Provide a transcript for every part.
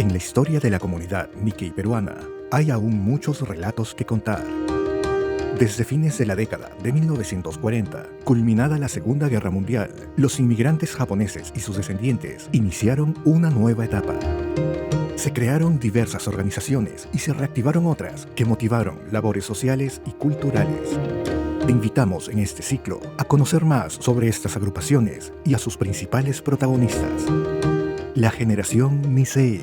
En la historia de la comunidad Nikkei peruana, hay aún muchos relatos que contar. Desde fines de la década de 1940, culminada la Segunda Guerra Mundial, los inmigrantes japoneses y sus descendientes iniciaron una nueva etapa. Se crearon diversas organizaciones y se reactivaron otras que motivaron labores sociales y culturales. Te invitamos en este ciclo a conocer más sobre estas agrupaciones y a sus principales protagonistas. La generación Nisei.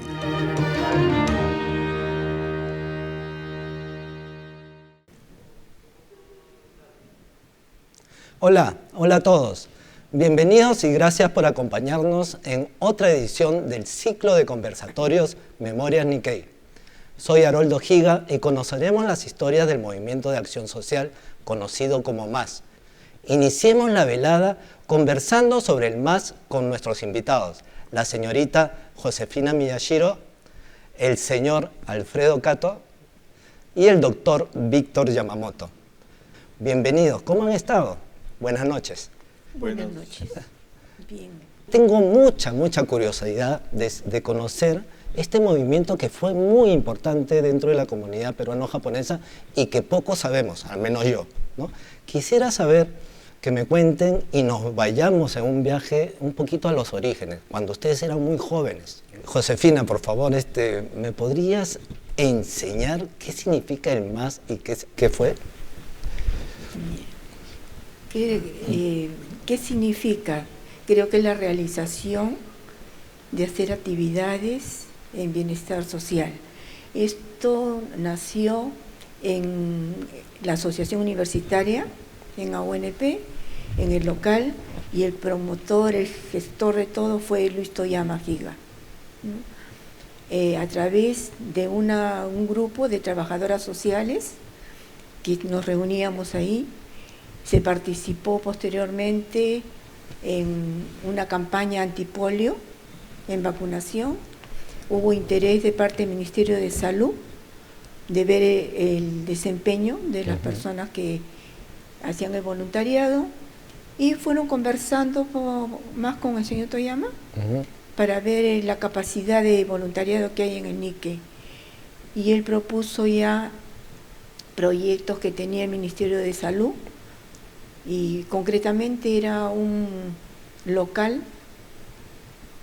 Hola a todos. Bienvenidos y gracias por acompañarnos en otra edición del ciclo de conversatorios Memorias Nikkei. Soy Haroldo Giga y conoceremos las historias del movimiento de acción social conocido como MAS. Iniciemos la velada conversando sobre el MAS con nuestros invitados, la señorita Josefina Miyashiro, el señor Alfredo Kato y el doctor Víctor Yamamoto. Bienvenidos, ¿cómo han estado? Buenas noches. Buenas noches. Bien. Tengo mucha curiosidad de conocer este movimiento que fue muy importante dentro de la comunidad peruano-japonesa y que poco sabemos, al menos yo, ¿no? Quisiera saber que me cuenten y nos vayamos en un viaje un poquito a los orígenes, cuando ustedes eran muy jóvenes. Josefina, por favor, ¿me podrías enseñar qué significa el MAS y qué fue? ¿Qué significa? Creo que es la realización de hacer actividades en bienestar social. Esto nació en la asociación universitaria, en AUNP, en el local, y el promotor, el gestor de todo fue Luis Toyama Giga, ¿no? A través de un grupo de trabajadoras sociales que nos reuníamos ahí. Se participó posteriormente en una campaña antipolio, en vacunación. Hubo interés de parte del Ministerio de Salud de ver el desempeño de las personas que hacían el voluntariado y fueron conversando más con el señor Toyama para ver la capacidad de voluntariado que hay en el Nikkei. Y él propuso ya proyectos que tenía el Ministerio de Salud, y concretamente era un local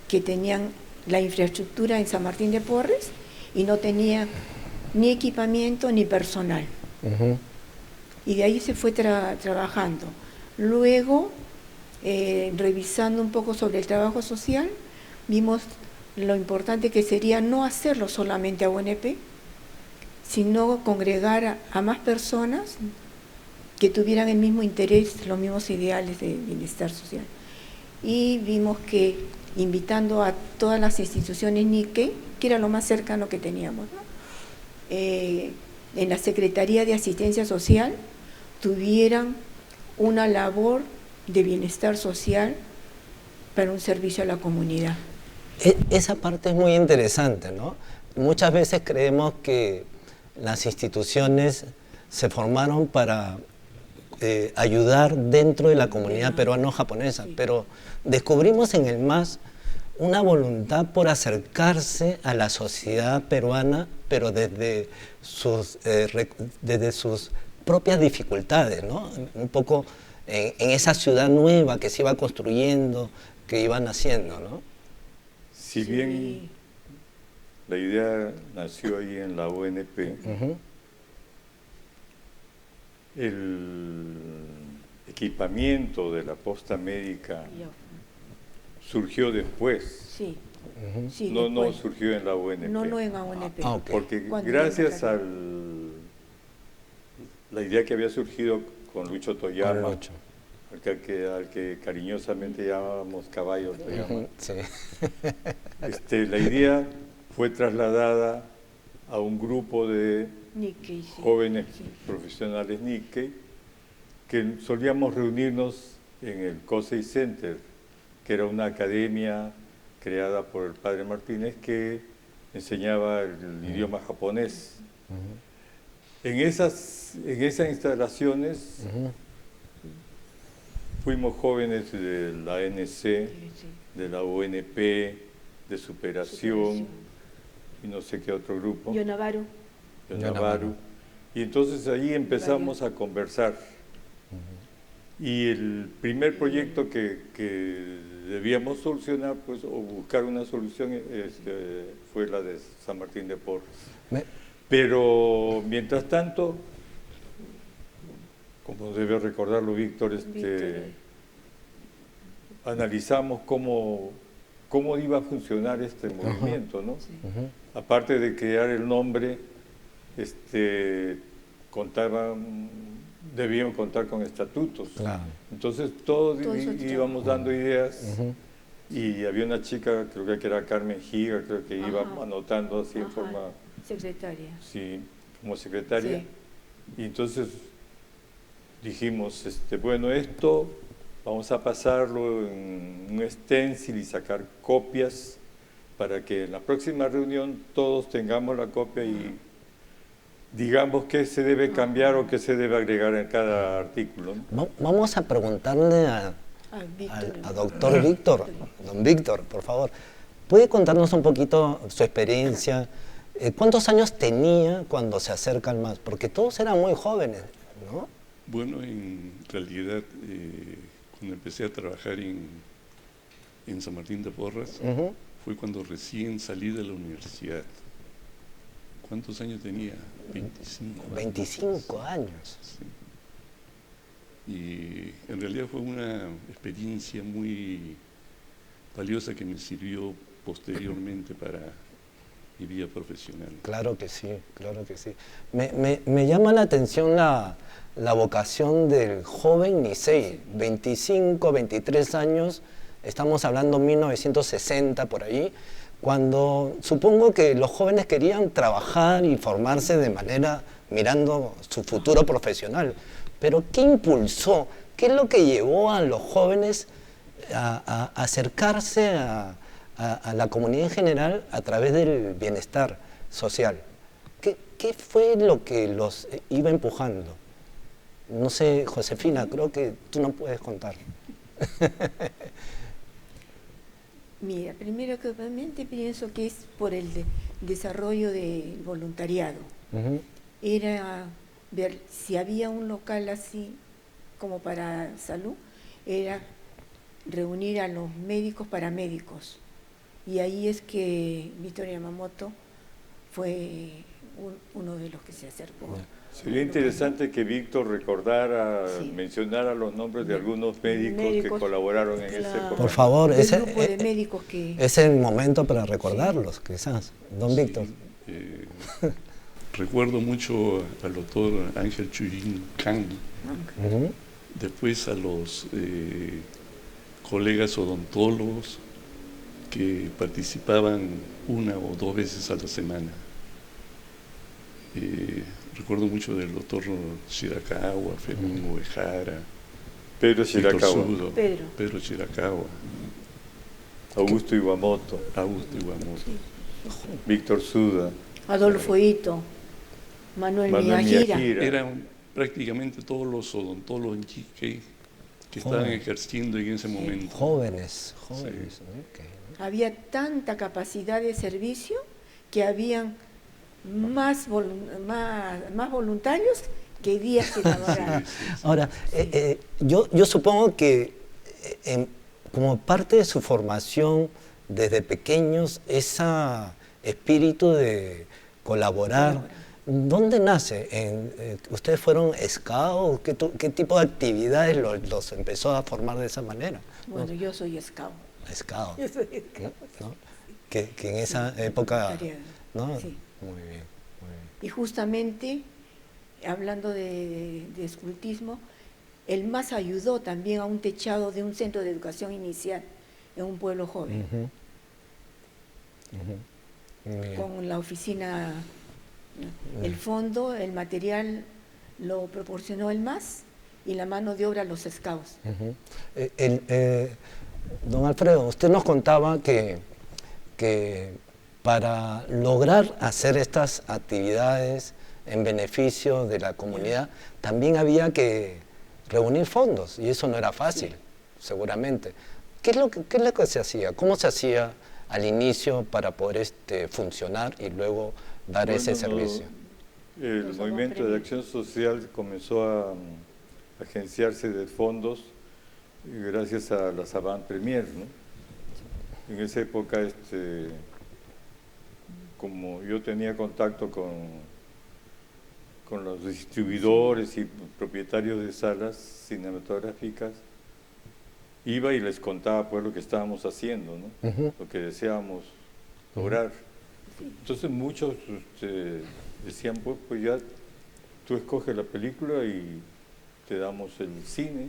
que tenían la infraestructura en San Martín de Porres y no tenía ni equipamiento ni personal. Y de ahí se fue trabajando. Luego, revisando un poco sobre el trabajo social, vimos lo importante que sería no hacerlo solamente a UNP, sino congregar a más personas que tuvieran el mismo interés, los mismos ideales de bienestar social. Y vimos que invitando a todas las instituciones Nikkei, que era lo más cercano que teníamos, ¿no? En la Secretaría de Asistencia Social tuvieran una labor de bienestar social para un servicio a la comunidad. Esa parte es muy interesante, ¿no? Muchas veces creemos que las instituciones se formaron para ayudar dentro de la comunidad peruano-japonesa, pero descubrimos en el MAS una voluntad por acercarse a la sociedad peruana, pero desde sus propias dificultades, ¿no? Un poco en esa ciudad nueva que se iba construyendo, que iban haciendo, ¿no? Si bien la idea nació ahí en la UNP, el equipamiento de la posta médica surgió después. Sí. Sí, no surgió en la UNP. No en la UNP. Okay. Porque gracias a la idea que había surgido con Lucho Toyama, al que cariñosamente llamábamos Caballo Toyama, sí. La idea fue trasladada a un grupo de Nikkei, jóvenes profesionales Nikkei, que solíamos reunirnos en el Kosei Center, que era una academia creada por el padre Martínez que enseñaba el idioma japonés. En esas instalaciones fuimos jóvenes de la ANC, de la UNP, de Superación, y no sé qué otro grupo. Yonavaru. Yonavaru. Y entonces ahí empezamos a conversar. Y el primer proyecto que debíamos solucionar, pues, o buscar una solución, fue la de San Martín de Porres. Pero, mientras tanto, como debe recordarlo Víctor, analizamos cómo iba a funcionar este movimiento, ¿no? Sí. Aparte de crear el nombre, debían contar con estatutos. Claro. Entonces todos Todo eso íbamos dando ideas y había una chica, creo que era Carmen Giga, creo que iba anotando así en forma, Secretaria. sí, como secretaria. Sí. Y entonces dijimos, bueno, esto vamos a pasarlo en un stencil y sacar copias para que en la próxima reunión todos tengamos la copia y digamos qué se debe cambiar o qué se debe agregar en cada artículo, ¿no? Vamos a preguntarle a doctor Víctor, don Víctor, por favor. ¿Puede contarnos un poquito su experiencia? ¿Cuántos años tenía cuando se acerca al MAS? Porque todos eran muy jóvenes, ¿no? Bueno, en realidad, cuando empecé a trabajar en San Martín de Porres, fue cuando recién salí de la universidad. ¿Cuántos años tenía? 25 años. 25 años. Sí. Y en realidad fue una experiencia muy valiosa que me sirvió posteriormente para mi vida profesional. Claro que sí, claro que sí. Me llama la atención la vocación del joven Nicey, 25, 23 años, estamos hablando 1960 por ahí, cuando supongo que los jóvenes querían trabajar y formarse de manera mirando su futuro profesional. Pero ¿qué impulsó? ¿Qué es lo que llevó a los jóvenes a acercarse a la comunidad en general a través del bienestar social? ¿Qué fue lo que los iba empujando? No sé, Josefina, creo que tú no puedes contar. Mira, primero que obviamente pienso que es por el desarrollo del voluntariado. Era ver si había un local así como para salud, era reunir a los médicos paramédicos. Y ahí es que Víctor Yamamoto fue uno de los que se acercó. Sería interesante que Víctor recordara, mencionara los nombres de algunos médicos que colaboraron en ese programa. Por favor, ese grupo de médicos que... es el momento para recordarlos, quizás. Don Víctor. Recuerdo mucho al doctor Ángel Chuyín Can, después a los colegas odontólogos que participaban 1 o 2 veces a la semana. Recuerdo mucho del doctor Shirakawa, Fermín Uehara, Pedro Shirakawa, Pedro Shirakawa, Augusto Iwamoto, Víctor Suda, Adolfo Ito, Manuel Miyajira. Eran prácticamente todos los odontólogos en Quique que estaban ejerciendo en ese momento. Jóvenes. Sí. Okay. Había tanta capacidad de servicio que habían más voluntarios que días que laboraban. Ahora, yo supongo que como parte de su formación desde pequeños, ese espíritu de colaborar, ¿dónde nace? ¿Ustedes fueron scout? ¿Qué tipo de actividades los empezó a formar de esa manera? Bueno, yo soy scout. Scout. Yo soy scout. ¿No? Que en esa época... ¿no? Sí. Muy bien. Y justamente, hablando de escultismo, el MAS ayudó también a un techado de un centro de educación inicial en un pueblo joven. Con la oficina, el fondo, el material lo proporcionó el MAS y la mano de obra los scouts. Don Alfredo, usted nos contaba que para lograr hacer estas actividades en beneficio de la comunidad, también había que reunir fondos, y eso no era fácil, seguramente. ¿Qué es lo que se hacía? ¿Cómo se hacía al inicio para poder funcionar y luego dar ese servicio? El movimiento de acción social comenzó a agenciarse de fondos gracias a las avant premier, ¿no? En esa época, como yo tenía contacto con los distribuidores y propietarios de salas cinematográficas, iba y les contaba pues lo que estábamos haciendo, ¿no? Lo que deseábamos lograr. Entonces muchos decían, pues ya tú escoges la película y te damos el cine.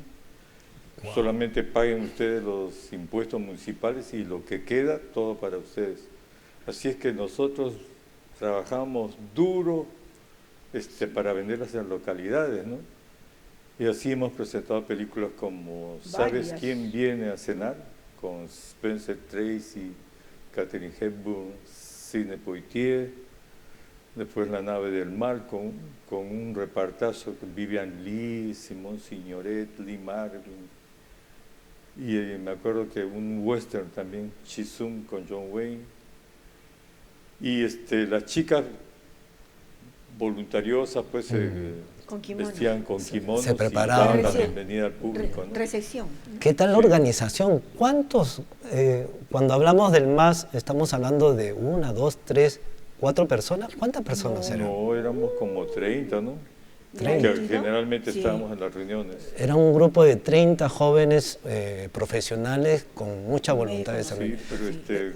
Wow. Solamente paguen ustedes los impuestos municipales y lo que queda, todo para ustedes. Así es que nosotros trabajamos duro para venderlas en localidades, ¿no? Y así hemos presentado películas como ¿Sabes quién viene a cenar? Con Spencer Tracy, Katharine Hepburn, Sidney Poitier. Después La nave del mar con un repartazo con Vivian Lee, Simone Signoret, Lee Marvin. Y me acuerdo que un western también, Chisum con John Wayne. Y las chicas voluntariosas pues vestían con kimonos se preparaban, y daban la bienvenida al público, ¿no? Recepción. ¿Qué tal la organización? ¿Cuántos, cuando hablamos del MAS, estamos hablando de 1, 2, 3, 4 personas? ¿Cuántas personas eran? No, éramos como 30, ¿no? 30. Que generalmente Sí. estábamos en las reuniones. Era un grupo de 30 jóvenes profesionales con mucha voluntad de servir. Sí, pero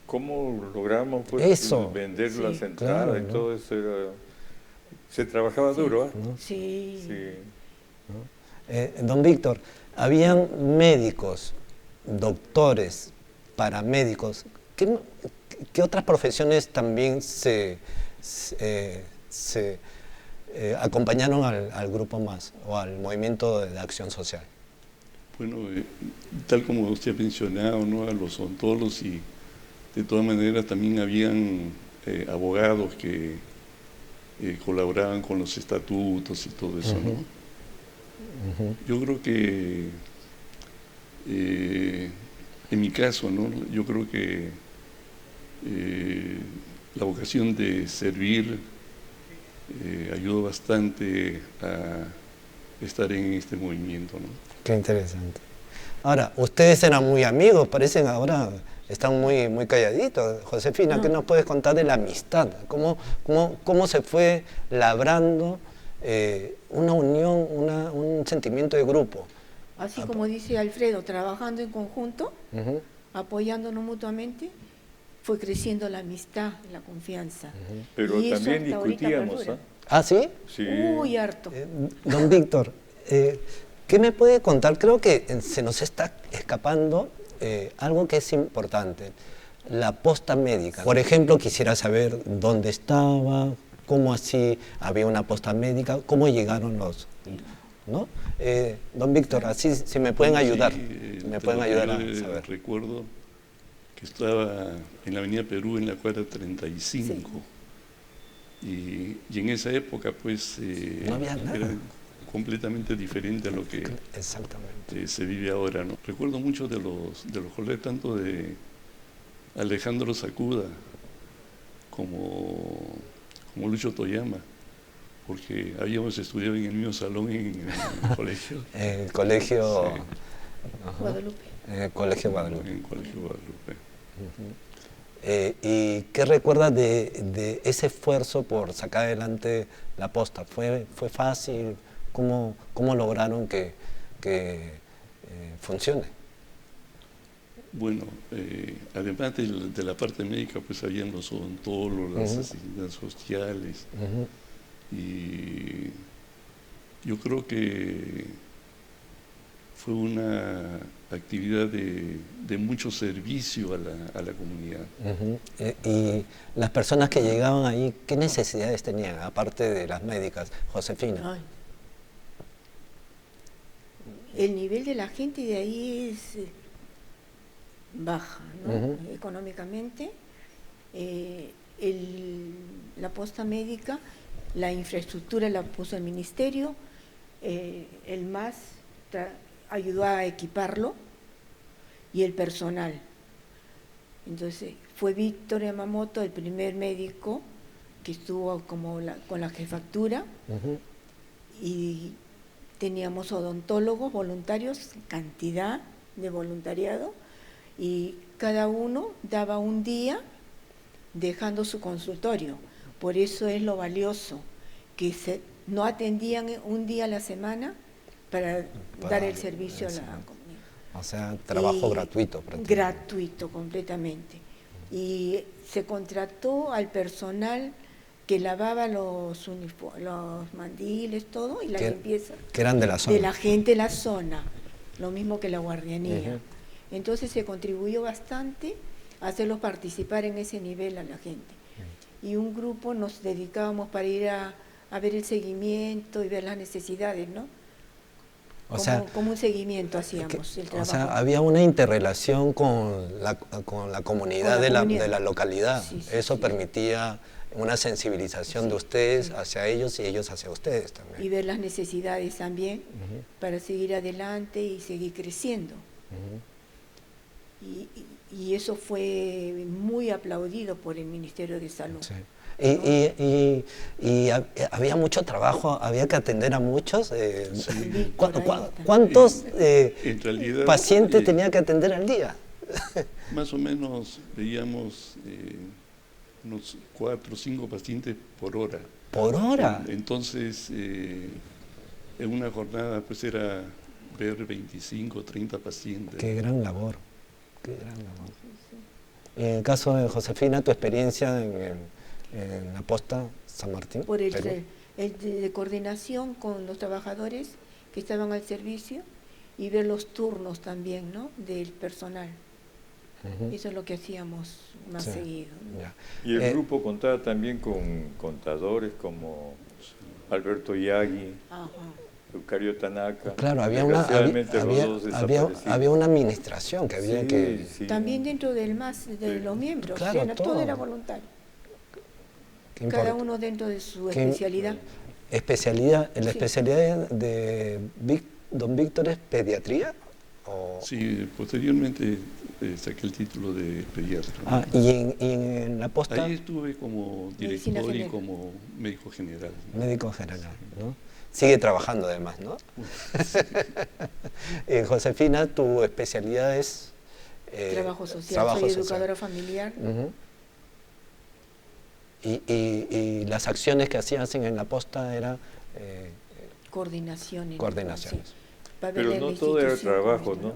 ¿cómo logramos pues, Eso. vender Sí, las entradas claro, y ¿no? todo eso? Se trabajaba duro, ¿eh? Sí. Sí. Don Víctor, habían médicos, doctores, paramédicos. ¿Qué otras profesiones también se acompañaron al Grupo MAS o al Movimiento de Acción Social? Bueno, tal como usted ha mencionado, ¿no? A los odontólogos, y de todas maneras también habían abogados que colaboraban con los estatutos y todo eso, ¿no? Yo creo que en mi caso, ¿no? Yo creo que la vocación de servir ayudó bastante a estar en este movimiento, ¿no? Qué interesante. Ahora, ustedes eran muy amigos, parecen ahora, están muy calladitos. Josefina, ¿qué nos puedes contar de la amistad? ¿Cómo se fue labrando una unión, un sentimiento de grupo? Así como dice Alfredo, trabajando en conjunto, apoyándonos mutuamente, fue creciendo la amistad, la confianza. Pero Y eso también hasta ahorita discutíamos, perdura. ¿Ah, sí? Sí. Uy, harto. Don Víctor, ¿qué me puede contar? Creo que se nos está escapando algo que es importante, la posta médica. Por ejemplo, quisiera saber dónde estaba, cómo así había una posta médica, cómo llegaron los... ¿no? Don Víctor, así si me pueden ayudar, me pueden ayudar a saber. Recuerdo que estaba en la Avenida Perú, en la cuadra 35, y en esa época pues no había nada. Era completamente diferente a lo que exactamente se vive ahora, ¿no? Recuerdo mucho de los colegas, tanto de Alejandro Sacuda como Lucho Toyama, porque habíamos estudiado en el mismo salón en el colegio. El colegio... Sí. Guadalupe. Colegio Guadalupe. En el Colegio Guadalupe. ¿Y qué recuerdas de ese esfuerzo por sacar adelante la posta? ¿Fue fácil? ¿Cómo lograron que funcione? Bueno, además de la parte médica, pues habían los odontólogos, las asistencias sociales, y yo creo que fue una actividad de mucho servicio a la comunidad. Y las personas que llegaban ahí, ¿qué necesidades tenían, aparte de las médicas? Josefina. Ay. El nivel de la gente de ahí es baja, ¿no? Económicamente. La posta médica, la infraestructura la puso el ministerio, el MAS ayudó a equiparlo, y el personal. Entonces fue Víctor Yamamoto el primer médico que estuvo como con la jefatura, y teníamos odontólogos voluntarios, cantidad de voluntariado, y cada uno daba un día dejando su consultorio. Por eso es lo valioso, que no atendían un día a la semana para dar el servicio a la comunidad. O sea, trabajo gratuito prácticamente. Gratuito, completamente. Y se contrató al personal que lavaba los mandiles, todo, y la limpieza. Que eran de la zona. De la gente de la zona, lo mismo que la guardianía. Entonces se contribuyó bastante a hacerlos participar en ese nivel a la gente. Y un grupo nos dedicábamos para ir a ver el seguimiento y ver las necesidades, ¿no? Como un seguimiento hacíamos el trabajo. O sea, había una interrelación con la comunidad, de la localidad. Sí, Eso permitía una sensibilización de ustedes hacia ellos y ellos hacia ustedes también. Y ver las necesidades también para seguir adelante y seguir creciendo. Y eso fue muy aplaudido por el Ministerio de Salud. Sí. Y había mucho trabajo, había que atender a muchos. ¿Cuántos en realidad, pacientes tenía que atender al día? Más o menos veíamos unos 4 o 5 pacientes por hora. ¿Por hora? Entonces, en una jornada pues era ver 25 o 30 pacientes. Qué gran labor, qué gran labor. En el caso de Josefina, tu experiencia en la posta San Martín. Por el de coordinación con los trabajadores que estaban al servicio y ver los turnos también, ¿no?, del personal. Eso es lo que hacíamos más seguido, ¿no? Y el grupo contaba también con contadores como Alberto Yagui, Eucario Tanaka. Claro, había una administración que había que... Sí. También dentro de los miembros, claro, todo era voluntario. Cada uno dentro de su especialidad. ¿La especialidad de don Víctor es pediatría? Sí, posteriormente saqué el título de pediatra. ¿Y en la posta? Ahí estuve como director y como médico general, ¿no? Médico general, ¿no? Sigue trabajando además, ¿no? Sí. Josefina, tu especialidad es... trabajo social, soy educadora familiar. Y las acciones que hacían en la posta era... coordinaciones. Coordinaciones. Pero no todo era trabajo, ¿no?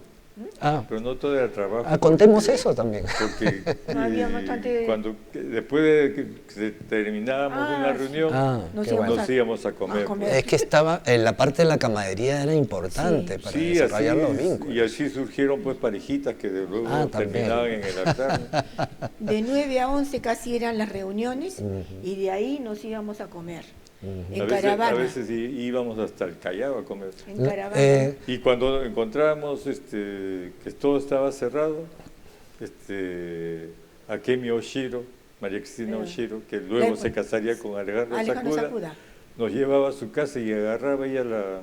Pero no todo era trabajo. Contemos eso también. Porque había bastante... después de que terminábamos una reunión, nos íbamos a comer. Es que estaba, la parte de la camaradería era importante para desarrollar los vínculos. Y así surgieron pues parejitas que luego terminaban en el altar. De 9 a 11 casi eran las reuniones y de ahí nos íbamos a comer. En caravana. A veces íbamos hasta el Callao a comer. En caravana. Y cuando encontrábamos que todo estaba cerrado, Akemi Oshiro, María Cristina Oshiro, que luego se casaría con Alejandro Sakuda, nos llevaba a su casa y agarraba ella la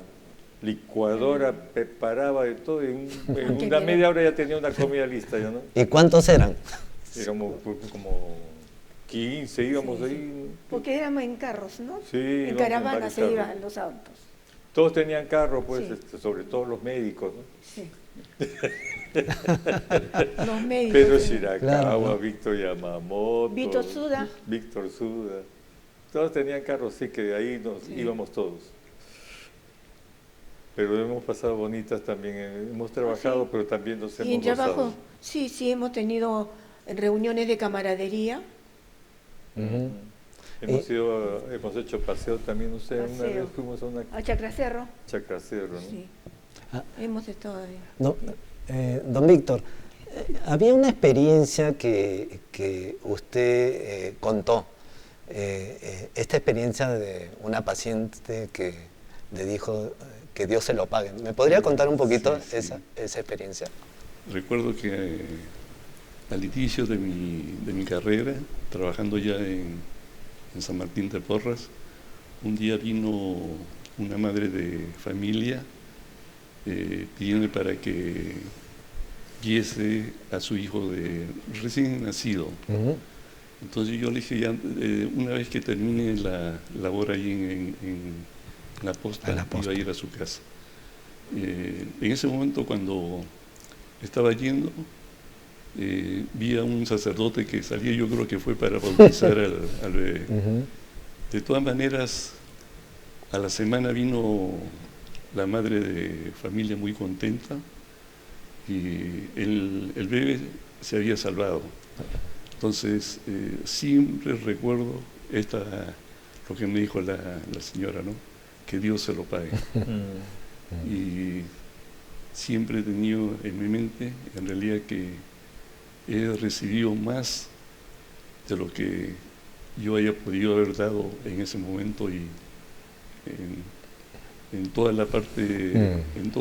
licuadora, preparaba de todo, y en una media hora ya tenía una comida lista. ¿Ya, no? ¿Y cuántos eran? Éramos como 15, íbamos ahí. Porque éramos en carros, ¿no? Sí. En caravana se iban los autos. Todos tenían carro, pues, sobre todo los médicos, ¿no? Sí. Los médicos. Pedro Shirakawa, Víctor Yamamoto. Víctor Suda. Todos tenían carro, sí, que de ahí nos íbamos todos. Pero hemos pasado bonitas también, hemos trabajado, pero también nos hemos gozado. Trabajo, sí, hemos tenido reuniones de camaradería. Hemos hecho paseo también, no sé, una vez fuimos a Chacracerro. Chacracerro, ¿no? Sí. Hemos estado ahí. Don Víctor, había una experiencia que usted contó, esta experiencia de una paciente que le dijo que Dios se lo pague. ¿Me podría contar un poquito esa experiencia? Recuerdo que al inicio de mi carrera, trabajando ya en San Martín de Porras, un día vino una madre de familia pidiendo para que Giese a su hijo recién nacido. Entonces yo le dije, ya, una vez que termine la labor ahí en la posta, iba a ir a su casa. En ese momento, cuando estaba yendo, vi a un sacerdote que salía, yo creo que fue para bautizar al bebé. De todas maneras, a la semana vino la madre de familia muy contenta y el bebé se había salvado. Entonces, siempre recuerdo lo que me dijo la señora, ¿no? Que Dios se lo pague. Y siempre he tenido en mi mente, en realidad, que he recibido más de lo que yo haya podido haber dado en ese momento y en toda la parte, en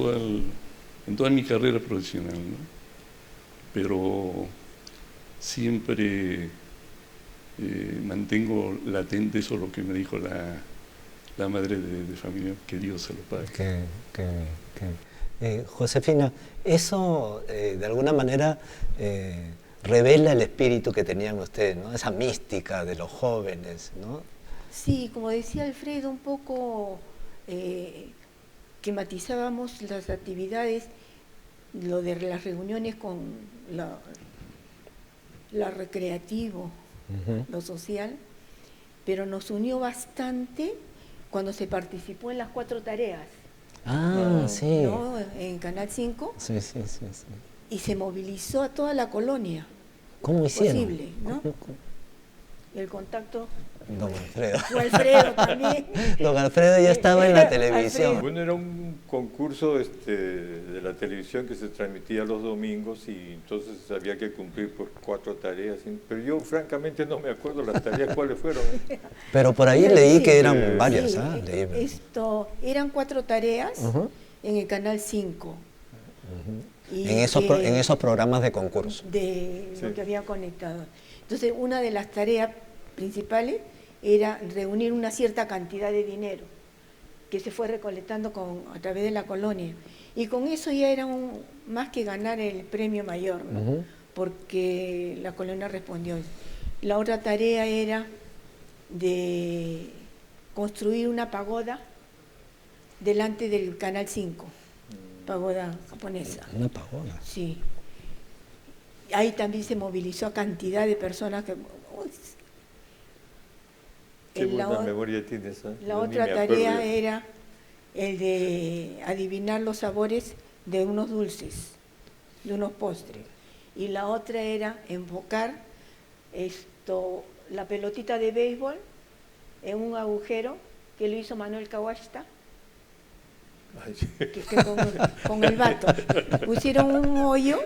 toda mi carrera profesional, ¿no? Pero siempre mantengo latente eso, lo que me dijo la madre de familia, que Dios se lo pague. Josefina, eso de alguna manera revela el espíritu que tenían ustedes, ¿no? Esa mística de los jóvenes, ¿no? Sí, como decía Alfredo, un poco que matizábamos las actividades, lo de las reuniones con lo recreativo, lo social, pero nos unió bastante cuando se participó en las 4 tareas. Sí. ¿No? En Canal 5. Sí. Y se movilizó a toda la colonia. ¿Cómo hicieron? Posible, ¿no? El contacto. Don Alfredo. Fue Alfredo también. Don Alfredo ya estaba en la televisión. Alfredo. Bueno, era un concurso de la televisión que se transmitía los domingos y entonces había que cumplir por 4 tareas. Pero yo francamente no me acuerdo las tareas cuáles fueron. Pero por ahí leí que eran varias. Sí, Leí. Eran 4 tareas en el Canal 5. Y en esos programas de concurso. Lo que había conectado. Entonces, una de las tareas principales era reunir una cierta cantidad de dinero que se fue recolectando a través de la colonia. Y con eso ya era más que ganar el premio mayor, ¿no? Porque la colonia respondió. La otra tarea era de construir una pagoda delante del Canal 5, pagoda japonesa. Una pagoda. Sí. Ahí también se movilizó a cantidad de personas que... Qué buena memoria tienes, ¿eh? La otra tarea era el de adivinar los sabores de unos dulces, de unos postres. Y la otra era enfocar la pelotita de béisbol en un agujero que lo hizo Manuel Kawashita, que con el bato. Pusieron un hoyo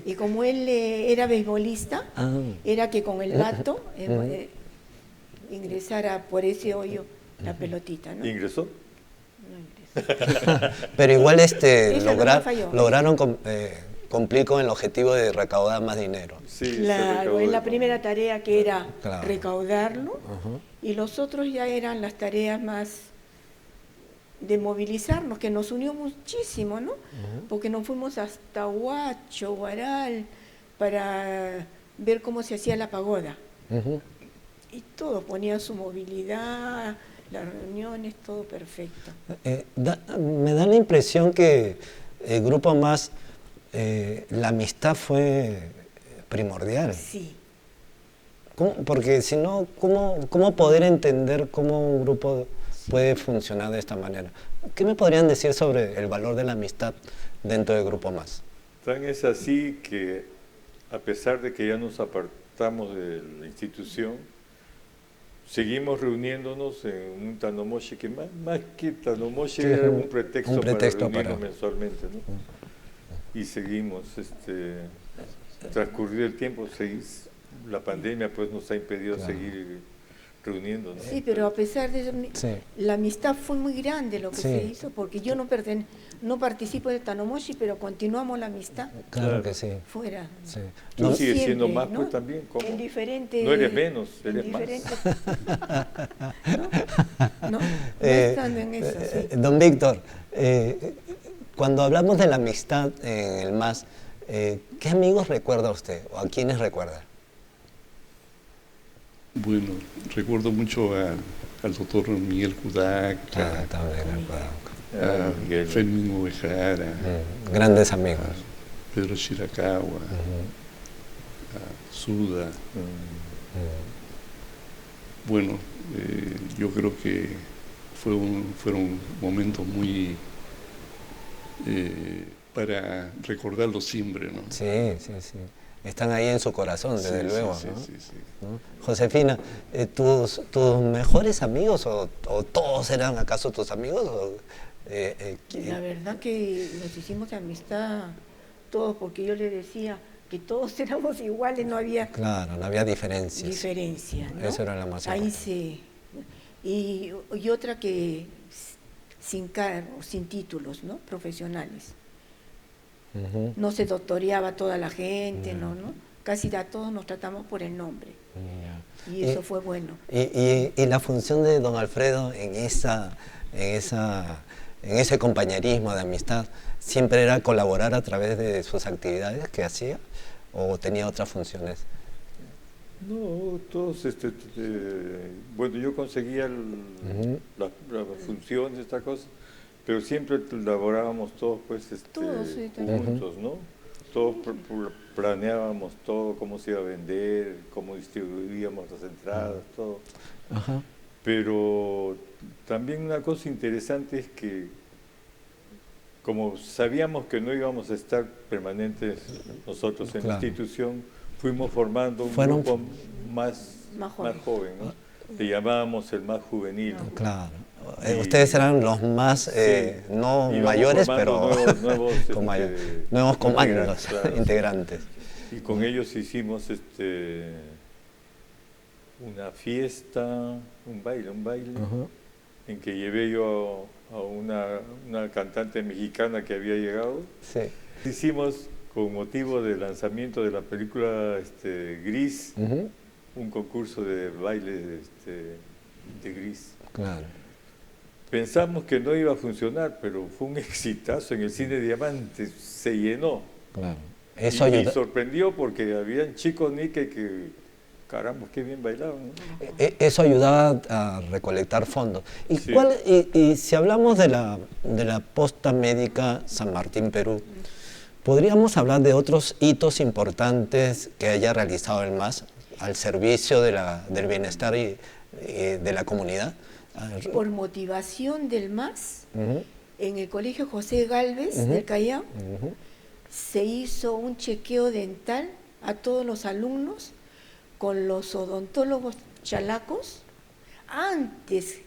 y como él era beisbolista, era que con el bato ingresara por ese hoyo la pelotita, ¿no? ¿Ingresó? No ingresó. Pero igual lograron cumplir con el objetivo de recaudar más dinero. Sí, claro, en la primera tarea que era recaudarlo, y los otros ya eran las tareas más de movilizarnos, que nos unió muchísimo, ¿no? Porque nos fuimos hasta Huacho, Huaral, para ver cómo se hacía la pagoda. Y todo, ponía su movilidad, las reuniones, todo perfecto. Me da la impresión que el Grupo Más, la amistad fue primordial. Sí. Porque si no, ¿cómo poder entender cómo un grupo puede funcionar de esta manera? ¿Qué me podrían decir sobre el valor de la amistad dentro del Grupo Más? Tan es así que, a pesar de que ya nos apartamos de la institución, seguimos reuniéndonos en un Tanomoshi que más que Tanomoshi era un pretexto para reunirnos mensualmente, ¿no? Y seguimos, transcurrido el tiempo, la pandemia pues nos ha impedido seguir reuniéndonos. Sí, pero a pesar de eso, la amistad fue muy grande lo que se hizo, porque yo no participo de Tanomoshi, pero continuamos la amistad. Claro que sí. Fuera. Sí. Tú sigues siendo más, pues también. ¿Cómo? En diferentes... No eres menos, eres más. No estando en eso, sí. Don Víctor, cuando hablamos de la amistad en el Más, ¿Qué amigos recuerda usted o a quiénes recuerda? Bueno, recuerdo mucho al doctor Miguel Kudak, También recuerdo. a Miguel. Fermín Ovejara, Grandes amigos. Pedro Shirakawa, a Suda. Bueno, yo creo que fueron momentos muy para recordarlos siempre, ¿no? Sí. Están ahí en su corazón, desde luego, sí, ¿no? sí. ¿No? Josefina, ¿tus mejores amigos o todos eran acaso tus amigos? La verdad que nos hicimos de amistad todos, porque yo le decía que todos éramos iguales, no había Claro, no había diferencias. diferencia, ¿no? Eso era lo más Ahí importante. sí. Y otra que sin cargos, sin títulos, ¿no? Profesionales. Ujú. No se doctoreaba toda la gente, ¿no? Casi a todos nos tratamos por el nombre. Ya. Y eso fue bueno. Y la función de don Alfredo en ese compañerismo de amistad, ¿siempre era colaborar a través de sus actividades que hacía o tenía otras funciones? No, todos, bueno, yo conseguía las funciones, estas cosas, pero siempre laborábamos todos, pues, Todos, sí, también. juntos, ¿no? Todos planeábamos todo, cómo se iba a vender, cómo distribuíamos las entradas, todo. Ajá. Pero también una cosa interesante es que, como sabíamos que no íbamos a estar permanentes nosotros en la Claro. institución, fuimos formando un Fueron- grupo más joven, ¿no? Le llamábamos el más juvenil. Claro. Y- Ustedes eran los más, Sí. no Íbamos mayores, formando pero nuevos, nuevos comandos, integrantes, claro. integrantes. Y con ellos hicimos una fiesta, un baile, Ajá. en que llevé yo a una cantante mexicana que había llegado. Sí. Hicimos, con motivo del lanzamiento de la película Gris, Ujú. un concurso de baile de Gris. Claro. Pensamos que no iba a funcionar, pero fue un exitazo en el Cine Diamante, se llenó. Claro. Eso y me ayuda. sorprendió porque habían chicos que caramba, qué bien bailaban, ¿no? Eso ayudaba a recolectar fondos. ¿Y, Sí. y si hablamos de la posta médica San Martín, Perú, podríamos hablar de otros hitos importantes que haya realizado el MAS al servicio del bienestar y de la comunidad? Por motivación del MAS, Ujú, en el Colegio José Gálvez del Callao, ujú. se hizo un chequeo dental a todos los alumnos con los odontólogos chalacos antes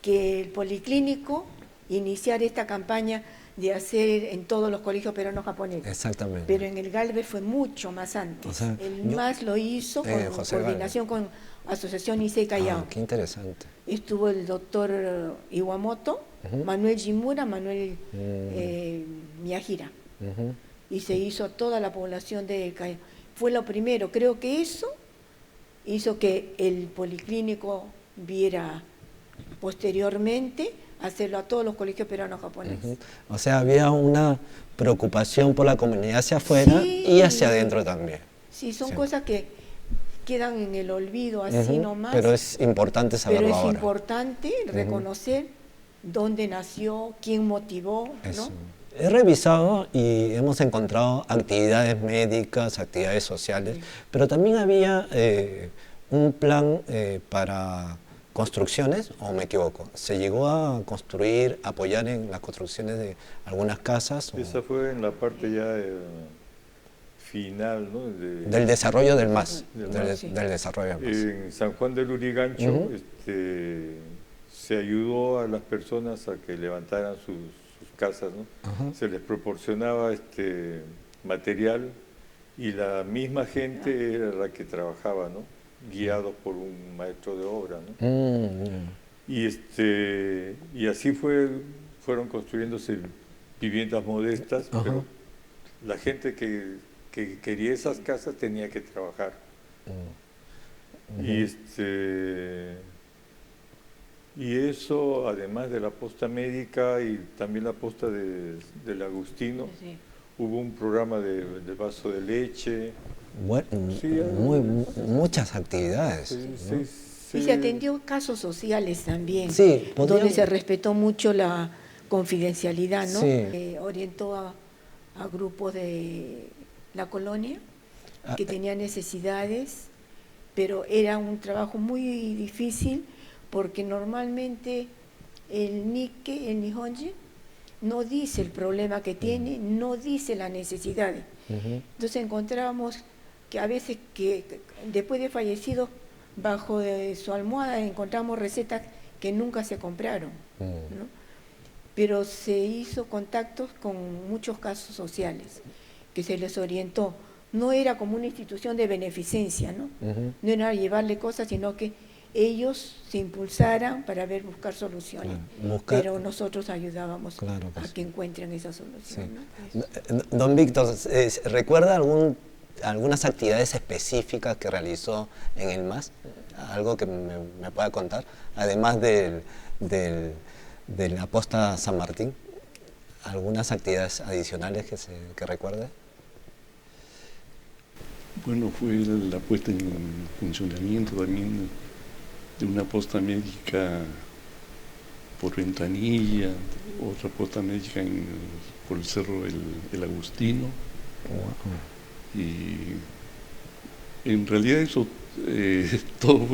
que el policlínico iniciara esta campaña de hacer en todos los colegios peruanos japoneses. Exactamente. Pero en el Galvez fue mucho más antes. O sea, el yo- MAS lo hizo con José coordinación con Asociación ICE Callao. Ah, qué interesante. Estuvo el doctor Iwamoto, Ujú. Manuel Jimura, Manuel Mm. Miyajira. Ujú. Y se hizo a toda la población de Callao. Fue lo primero, creo que eso hizo que el policlínico viera posteriormente hacerlo a todos los colegios peruanos japoneses. Ujú. O sea, había una preocupación por la comunidad hacia afuera Sí. y hacia adentro también. Sí, son Sí. cosas que quedan en el olvido así Ujú. nomás. Pero es importante saberlo Pero es ahora. importante reconocer dónde nació, quién motivó, Eso. ¿no? He revisado y hemos encontrado actividades médicas, actividades sociales, pero también había un plan para construcciones, ¿o me equivoco? ¿Se llegó a construir, apoyar en las construcciones de algunas casas? Esa fue en la parte ya final, ¿no? Del desarrollo del MAS, Del del, MAS. Sí. del desarrollo del MAS. En San Juan del Lurigancho Ujú. se ayudó a las personas a que levantaran sus casas, ¿no? Ajá. Se les proporcionaba material y la misma gente era la que trabajaba, ¿no? Guiados por un maestro de obra, ¿no? Ya. Y así fueron construyéndose viviendas modestas, Ajá. pero la gente que quería esas casas tenía que trabajar. Ujú. Y eso, además de la posta médica y también la posta del Agustino, Sí. hubo un programa de vaso de leche. Bueno, Sí, muchas actividades. Sí, Y se atendió casos sociales también, Sí, donde se respetó mucho la confidencialidad, ¿no? Sí. Orientó a grupos de la colonia que tenían necesidades, pero era un trabajo muy difícil porque normalmente el Nikkei, el Nihonji, no dice el problema que tiene, no dice las necesidades. Entonces encontrábamos que a veces que después de fallecidos, bajo de su almohada encontramos recetas que nunca se compraron, ¿no? Pero se hizo contactos con muchos casos sociales, que se les orientó. No era como una institución de beneficencia, ¿no? No era llevarle cosas, sino que ellos se impulsaran para buscar soluciones. Pero nosotros ayudábamos a que encuentren esa solución, ¿no? Don Víctor, ¿recuerda algunas actividades específicas que realizó en el MAS? ¿Algo que me pueda contar? Además de la posta San Martín, ¿algunas actividades adicionales que recuerde? Bueno, fue la puesta en funcionamiento también de una posta médica por Ventanilla, otra posta médica por el Cerro el Agustino. Y en realidad eso todo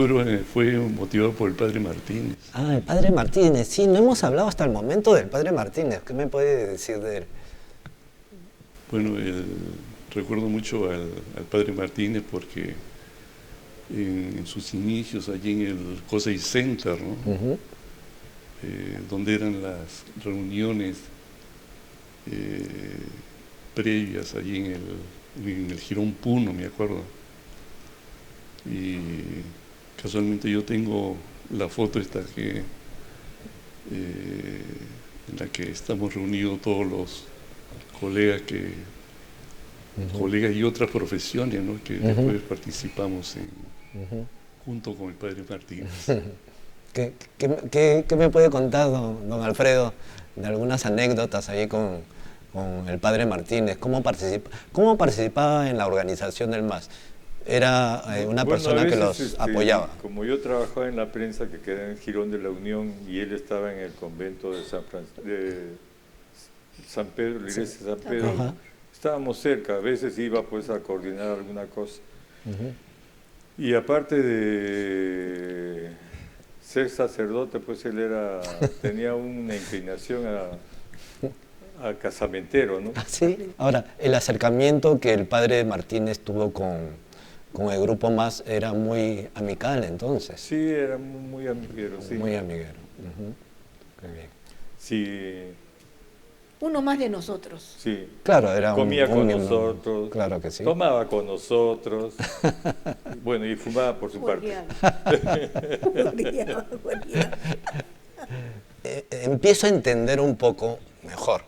fue motivado por el Padre Martínez. Ah, el Padre Martínez, sí, no hemos hablado hasta el momento del Padre Martínez. ¿Qué me puede decir de él? Bueno, recuerdo mucho al Padre Martínez porque en sus inicios allí en el COSEI Center, ¿no? Donde eran las reuniones previas allí en el Jirón Puno, me acuerdo. Y casualmente yo tengo la foto esta en la que estamos reunidos todos los colegas colegas y otras profesiones, ¿no? Que después participamos junto con el Padre Martínez. ¿Qué me puede contar, don Alfredo, de algunas anécdotas ahí con el Padre Martínez? ¿Cómo participaba en la organización del MAS? ¿Era una persona que los apoyaba? Como yo trabajaba en la prensa que queda en el Jirón de la Unión y él estaba en el convento de San Pedro, la iglesia de San Pedro, estábamos cerca, a veces iba pues a coordinar alguna cosa. Y aparte de ser sacerdote, pues él tenía una inclinación a casamentero, ¿no? Sí. Ahora, el acercamiento que el Padre Martínez tuvo con el grupo MAS era muy amical entonces. Sí, era muy amiguero, sí. Muy amiguero. Qué bien. Sí. Uno más de nosotros. Sí. Claro, era comía con nosotros. Claro que sí. Tomaba con nosotros. Bueno, y fumaba por su parte. Empiezo a entender un poco mejor.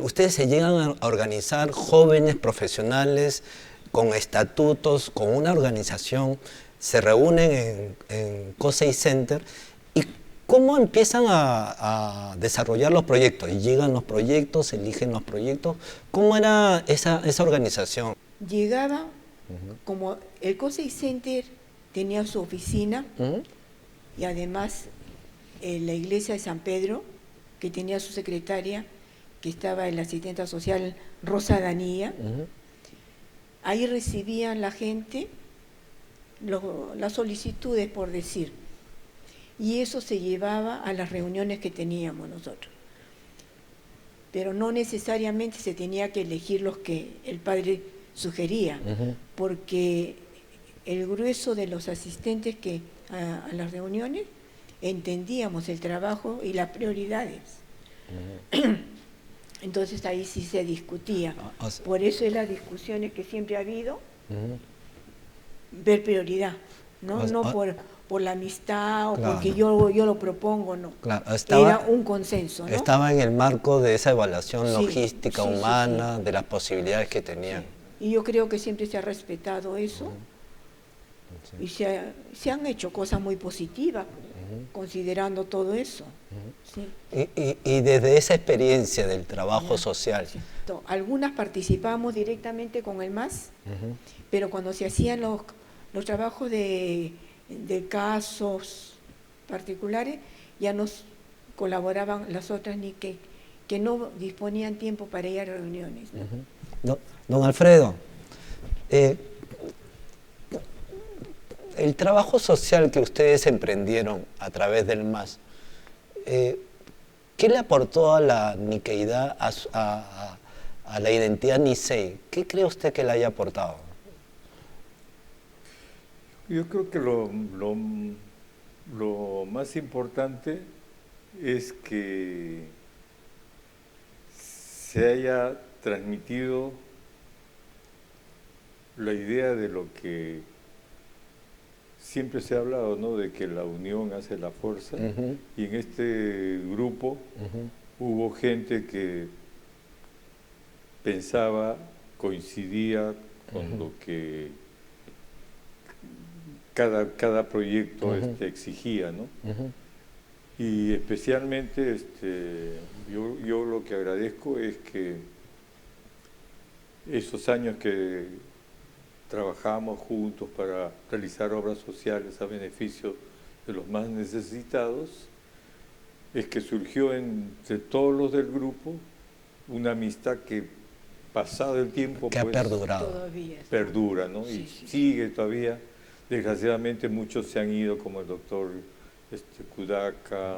Ustedes se llegan a organizar jóvenes profesionales con estatutos, con una organización, se reúnen en COSEI Center. ¿Y cómo empiezan a desarrollar los proyectos? ¿Llegan los proyectos, eligen los proyectos? ¿Cómo era esa organización? Llegaba, como el COSEI Center tenía su oficina y además la iglesia de San Pedro, que tenía su secretaria, que estaba en la asistenta social Rosa Danía. Ahí recibían la gente las solicitudes, por decir, y eso se llevaba a las reuniones que teníamos nosotros. Pero no necesariamente se tenía que elegir los que el padre sugería, porque el grueso de los asistentes a las reuniones entendíamos el trabajo y las prioridades. Entonces ahí sí se discutía. Por eso es las discusiones que siempre ha habido, ver prioridad, no por la amistad o porque yo lo propongo, no. Claro, era un consenso, ¿no? Estaba en el marco de esa evaluación logística, humana, de las posibilidades que tenían. Sí. Y yo creo que siempre se ha respetado eso y se han hecho cosas muy positivas. considerando todo eso. ¿Sí? Y desde esa experiencia del trabajo social. Algunas participamos directamente con el MAS, pero cuando se hacían los trabajos de casos particulares, ya nos colaboraban las otras Nikkei, que no disponían tiempo para ir a reuniones. Don Alfredo, el trabajo social que ustedes emprendieron a través del MAS, ¿qué le aportó a la Nikkeidad, a la identidad Nisei? ¿Qué cree usted que le haya aportado? Yo creo que lo más importante es que se haya transmitido la idea de lo que siempre se ha hablado, ¿no? De que la unión hace la fuerza. Y en este grupo hubo gente que pensaba, coincidía con lo que cada proyecto exigía, ¿no? Y especialmente yo lo que agradezco es que esos años que trabajamos juntos para realizar obras sociales a beneficio de los más necesitados, es que surgió entre todos los del grupo una amistad que, pasado el tiempo, que ha perdurado. Todavía perdura, ¿no? Sí, Y sí, sigue todavía. Desgraciadamente muchos se han ido, como el doctor Kudaka,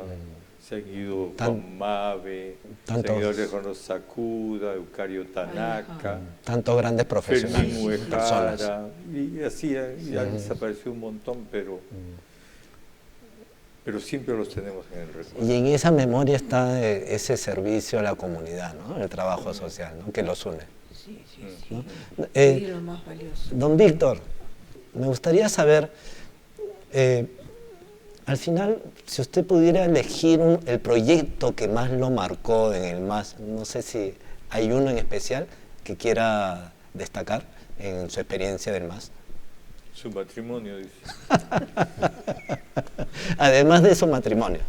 se han ido Juan Mabe, se han ido Alejandro Sakuda, Eucario Tanaka, tantos grandes profesionales, Fermín Uehara, y así han desaparecido un montón, pero siempre los tenemos en el recuerdo. Y en esa memoria está ese servicio a la comunidad, ¿no? El trabajo social, ¿no? Que los une. Sí, ¿no? Es lo más valioso. Don Víctor, me gustaría saber, al final, si usted pudiera elegir el proyecto que más lo marcó en el MAS, no sé si hay uno en especial que quiera destacar en su experiencia del MAS. Su matrimonio, dice. Además de su matrimonio,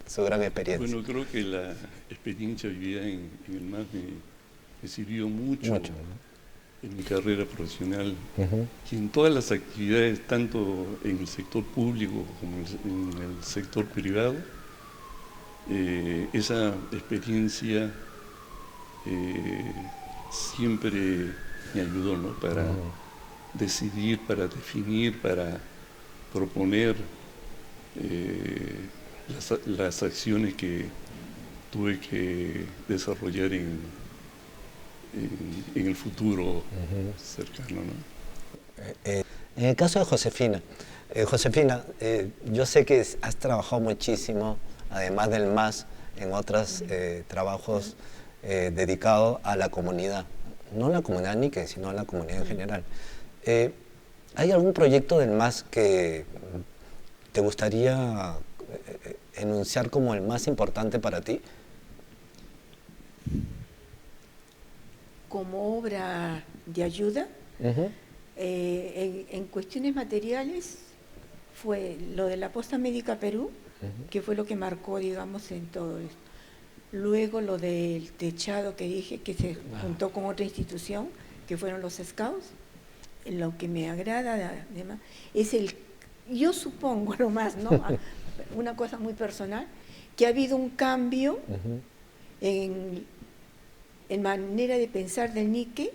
su gran experiencia. Bueno, creo que la experiencia vivida en el MAS me sirvió mucho, ¿no? En mi carrera profesional, y en todas las actividades, tanto en el sector público como en el sector privado. Esa experiencia siempre me ayudó, ¿no? Para decidir, para definir, para proponer las acciones que tuve que desarrollar en el futuro cercano, ¿no? En el caso de Josefina, yo sé que has trabajado muchísimo, además del MAS, en otros trabajos dedicados a la comunidad, no a la comunidad Nikkei, sino a la comunidad en general. ¿Hay algún proyecto del MAS que te gustaría enunciar como el más importante para ti? Como obra de ayuda, en cuestiones materiales, fue lo de la Posta Médica Perú, que fue lo que marcó, digamos, en todo esto. Luego lo del techado que dije, que se juntó con otra institución, que fueron los Scouts. Lo que me agrada además es yo supongo nomás, ¿no? Una cosa muy personal, que ha habido un cambio en manera de pensar del Nikkei,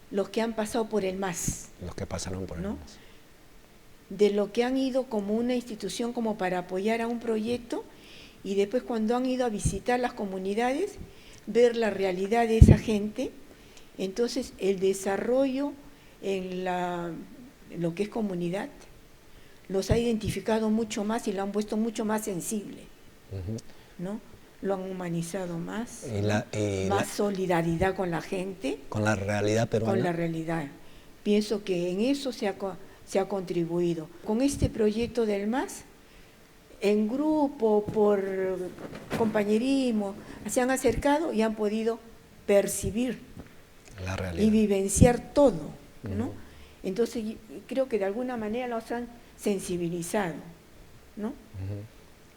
los que han pasado por el MAS. Los que pasaron por el MAS. De lo que han ido como una institución como para apoyar a un proyecto, y después cuando han ido a visitar las comunidades, ver la realidad de esa gente. Entonces el desarrollo en lo que es comunidad los ha identificado mucho más y lo han puesto mucho más sensible, ¿no? Lo han humanizado más, más solidaridad con la gente. Con la realidad peruana. Con la realidad. Pienso que en eso se ha contribuido. Con este proyecto del MAS, en grupo, por compañerismo, se han acercado y han podido percibir la realidad y vivenciar todo, ¿no? Entonces creo que de alguna manera sensibilizado, ¿no?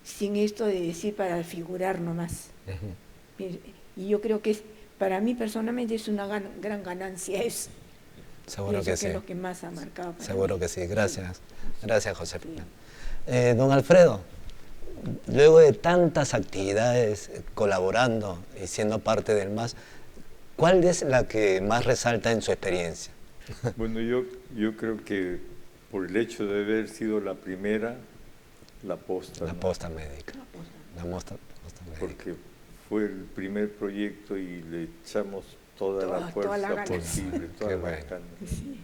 Sin esto de decir para figurar nomás. Y yo creo que para mí personalmente es una gran ganancia eso. Seguro que sí. Es lo que más ha marcado. Seguro que sí. Gracias. Gracias, Josefina. Don Alfredo, luego de tantas actividades colaborando y siendo parte del MAS, ¿cuál es la que más resalta en su experiencia? Bueno, yo creo que por el hecho de haber sido la primera, la posta. La posta médica. La posta médica. Porque fue el primer proyecto y le echamos toda la fuerza posible, todas las ganas.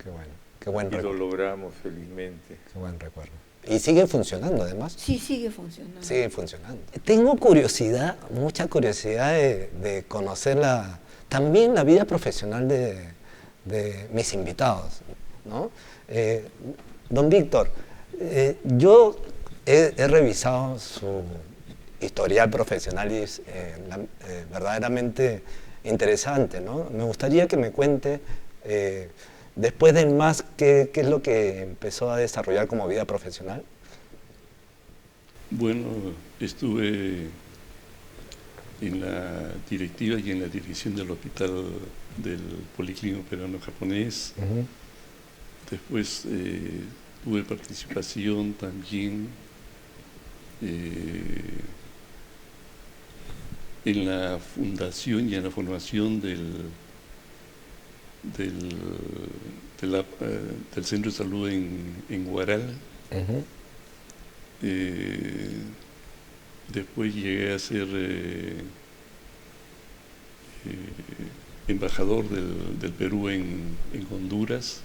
Qué bueno. Qué buen recuerdo. Y lo logramos felizmente. Qué buen recuerdo. ¿Y sigue funcionando además? Sí, sigue funcionando. Sigue funcionando. Tengo curiosidad, mucha curiosidad de conocer también la vida profesional de mis invitados, ¿no? Don Víctor, yo he revisado su historial profesional y es verdaderamente interesante, ¿no? Me gustaría que me cuente, después del MAS, ¿qué es lo que empezó a desarrollar como vida profesional? Bueno, estuve en la directiva y en la dirección del hospital del Policlínico Peruano Japonés. Después tuve participación también en la fundación y en la formación del centro de salud en Huaral. Después llegué a ser embajador del Perú en Honduras.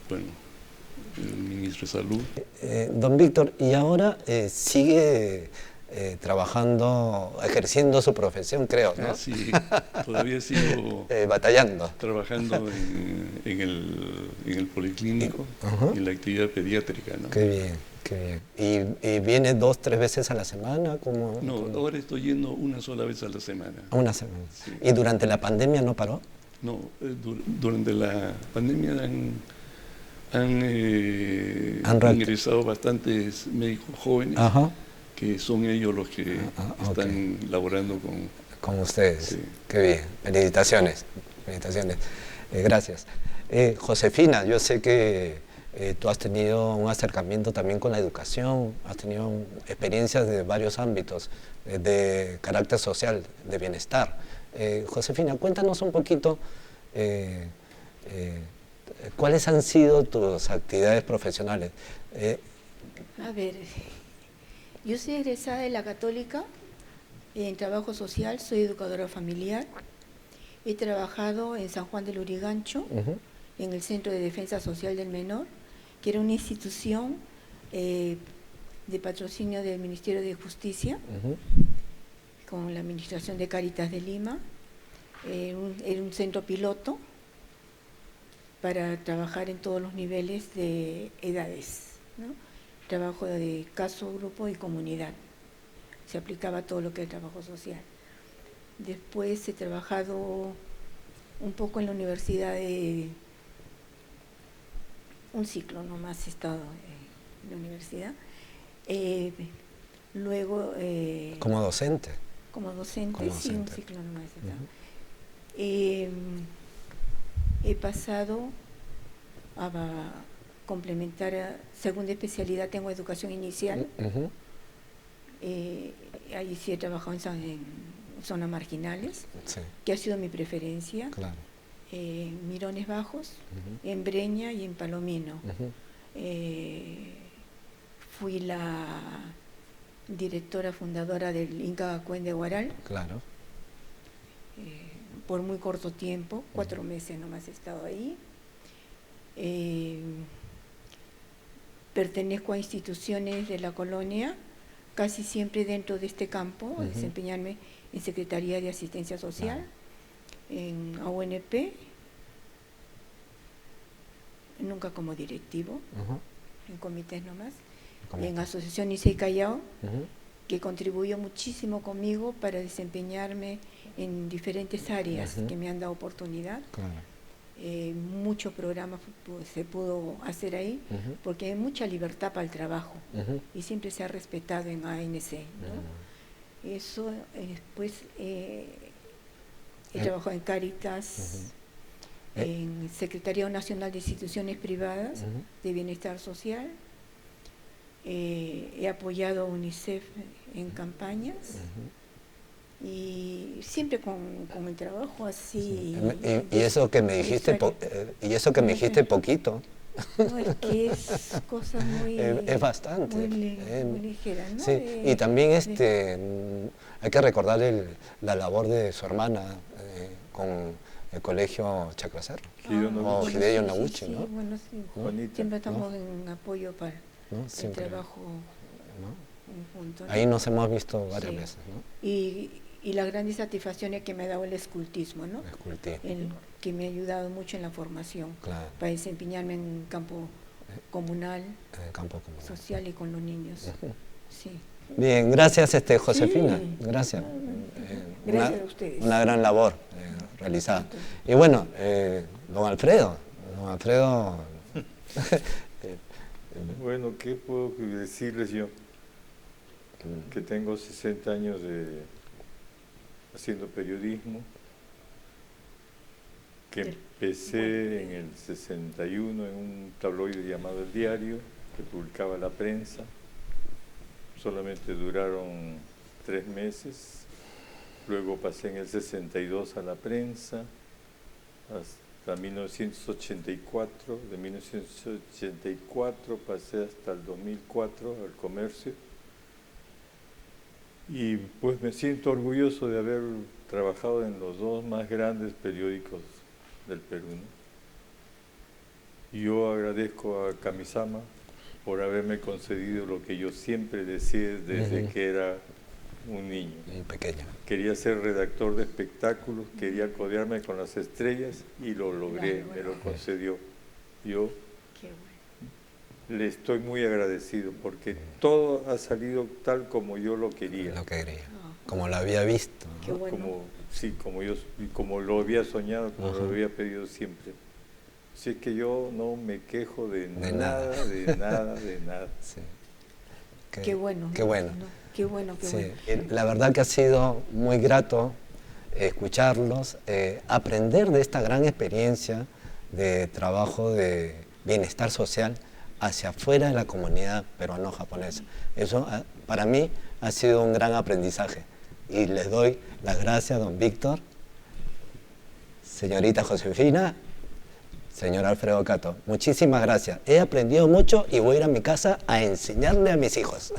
Bueno, el ministro de Salud. Don Víctor, ¿y ahora sigue trabajando, ejerciendo su profesión, creo, ¿no? Sí, todavía sigo batallando. Trabajando en el policlínico, en la actividad pediátrica, ¿no? Qué bien, qué bien. ¿Y viene 2, 3 veces a la semana? No, ahora estoy yendo una sola vez a la semana. Una semana. Sí. ¿Y durante la pandemia no paró? No, durante la pandemia han ingresado bastantes médicos jóvenes, que son ellos los que están laborando con ustedes. Sí. Qué bien, felicitaciones. Felicitaciones. Gracias. Josefina, yo sé que tú has tenido un acercamiento también con la educación, has tenido experiencias de varios ámbitos de carácter social, de bienestar. Josefina, cuéntanos un poquito cuáles han sido tus actividades profesionales. A ver, yo soy egresada de la Católica en trabajo social, soy educadora familiar. He trabajado en San Juan del Lurigancho, en el Centro de Defensa Social del Menor, que era una institución de patrocinio del Ministerio de Justicia, con la administración de Cáritas de Lima. Era un centro piloto para trabajar en todos los niveles de edades, ¿no? Trabajo de caso, grupo y comunidad. Se aplicaba todo lo que es el trabajo social. Después he trabajado un poco en la universidad un ciclo nomás he estado en la universidad. Luego... ¿Como docente? Como docente, sí, un ciclo nomás he estado. He pasado a complementar a segunda especialidad, tengo educación inicial. Ahí sí he trabajado en zonas marginales, que ha sido mi preferencia. Claro. Mirones Bajos, en Breña y en Palomino. Fui la directora fundadora del Inca Gacuen de Huaral. Claro. Por muy corto tiempo, 4 meses nomás he estado ahí. Pertenezco a instituciones de la colonia, casi siempre dentro de este campo, desempeñarme en Secretaría de Asistencia Social, en AUNP, nunca como directivo, en comités nomás, y en Asociación Licey Callao, que contribuyó muchísimo conmigo para desempeñarme en diferentes áreas que me han dado oportunidad. Claro. muchos programas se pudo hacer ahí, porque hay mucha libertad para el trabajo y siempre se ha respetado en ANC, ¿no? Eso, después he trabajado en Cáritas, en Secretariado Nacional de Instituciones Privadas de Bienestar Social, he apoyado a UNICEF en campañas. Y siempre con el trabajo así. Y eso que me dijiste, y eso que me dijiste poquito. No, es que es cosa muy... es bastante. Muy ligera, ¿no? Sí, y también hay que recordar la labor de su hermana con el colegio Chacracer, o Hideo Noguchi, sí, ¿no? Bueno, sí. Juanita, Siempre estamos en apoyo para el trabajo conjunto, ¿no? Ahí nos hemos visto varias veces, ¿no? Y las grandes satisfacciones que me ha dado el escultismo, ¿no? Que me ha ayudado mucho en la formación, claro, para desempeñarme en campo comunal, social y con los niños. Sí. Bien, gracias Josefina, gracias. Gracias a ustedes. Una gran labor realizada. Y bueno, don Alfredo. Bueno, ¿qué puedo decirles yo? Que tengo 60 años haciendo periodismo, que empecé en el 61 en un tabloide llamado El Diario, que publicaba La Prensa. Solamente duraron 3 meses. Luego pasé en el 62 a La Prensa, hasta 1984. De 1984 pasé hasta el 2004 al Comercio. Y pues me siento orgulloso de haber trabajado en los 2 más grandes periódicos del Perú, ¿no? Y yo agradezco a Kamisama por haberme concedido lo que yo siempre deseé desde que era un niño. Pequeño. Quería ser redactor de espectáculos, quería codearme con las estrellas y lo logré, me lo concedió. Yo le estoy muy agradecido porque todo ha salido tal como yo lo quería. Como lo había visto, ¿no? Qué bueno. Como lo había soñado, como lo había pedido siempre. Así es que yo no me quejo de nada. Sí. Qué bueno. Qué bueno. ¿no? Qué bueno. La verdad que ha sido muy grato escucharlos, aprender de esta gran experiencia de trabajo de bienestar social hacia afuera de la comunidad peruano-japonesa. Eso para mí ha sido un gran aprendizaje y les doy las gracias a don Víctor, señorita Josefina, señor Alfredo Cato. Muchísimas gracias. He aprendido mucho y voy a ir a mi casa a enseñarle a mis hijos.